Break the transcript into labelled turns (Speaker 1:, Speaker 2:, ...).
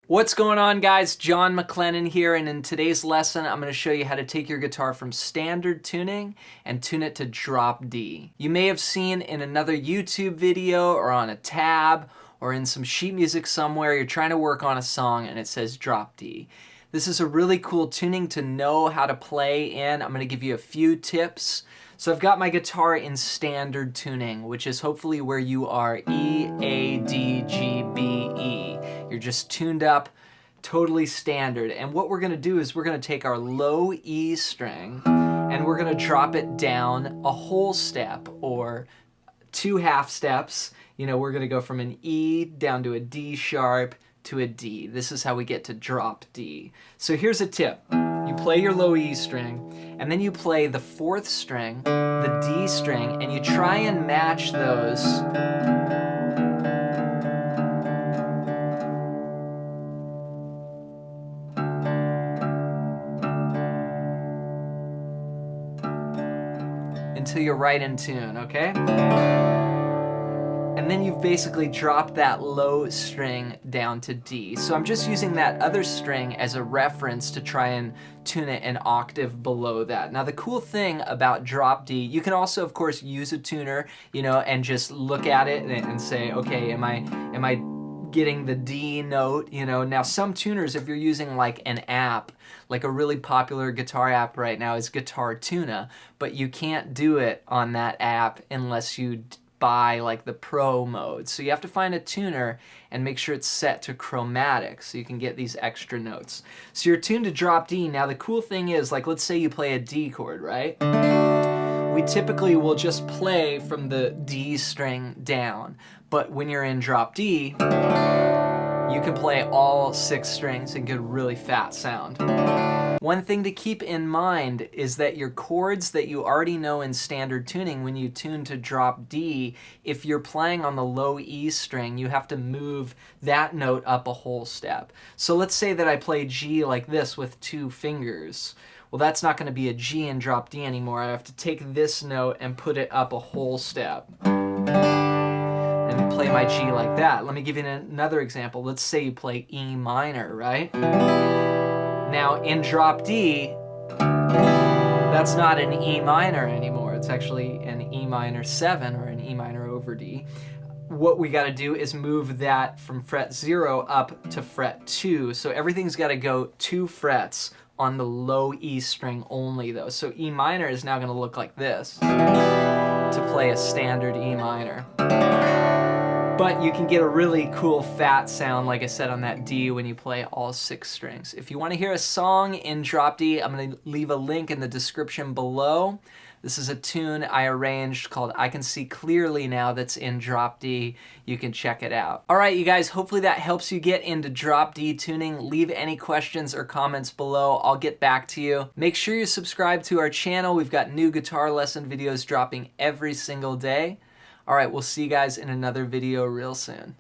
Speaker 1: What's going on, guys? John McLennan here, and in today's lesson I'm going to show you how to take your guitar from standard tuning and tune it to drop D. You may have seen in another YouTube video or on a tab or in some sheet music somewhere you're trying to work on a song and it says drop D. This is a really cool tuning to know how to play in. I'm going to give you a few tips. So I've got my guitar in standard tuning, which is hopefully where you are E, A, D, G, B, E. You're just tuned up, totally standard. And what we're gonna do is we're gonna take our low E string and we're gonna drop it down a whole step or two half steps. You know, we're gonna go from an E down to a D sharp to a D. This is how we get to drop D. So here's a tip. You play your low E string, and then you play the fourth string, the D string, and you try and match those until you're right in tune, okay? And then you've basically dropped that low string down to D. So I'm just using that other string as a reference to try and tune it an octave below that. Now the cool thing about drop D, you can also of course use a tuner, you know, and just look at it and say, okay, am I getting the D note, you know? Now some tuners, if you're using like an app, like a really popular guitar app right now is Guitar Tuna, but you can't do it on that app unless you buy like the pro mode. So you have to find a tuner and make sure it's set to chromatic so you can get these extra notes. So you're tuned to drop D. Now the cool thing is, like, let's say you play a D chord, right? We typically will just play from the D string down, but when you're in drop D, you can play all 6 strings and get a really fat sound. One thing to keep in mind is that your chords that you already know in standard tuning, when you tune to drop D, if you're playing on the low E string, you have to move that note up a whole step. So let's say that I play G like this with 2 fingers. Well, that's not going to be a G in drop D anymore. I have to take this note and put it up a whole step and play my G like that. Let me give you another example. Let's say you play E minor, right? Now in drop D, that's not an E minor anymore. It's actually an E minor 7 or an E minor over D. What we got to do is move that from fret 0 up to fret 2. So everything's got to go 2 frets on the low E string only though. So E minor is now going to look like this to play a standard E minor. But you can get a really cool fat sound, like I said, on that D when you play all 6 strings. If you want to hear a song in drop D, I'm going to leave a link in the description below. This is a tune I arranged called I Can See Clearly Now that's in drop D. You can check it out. All right, you guys, hopefully that helps you get into drop D tuning. Leave any questions or comments below. I'll get back to you. Make sure you subscribe to our channel. We've got new guitar lesson videos dropping every single day. All right, we'll see you guys in another video real soon.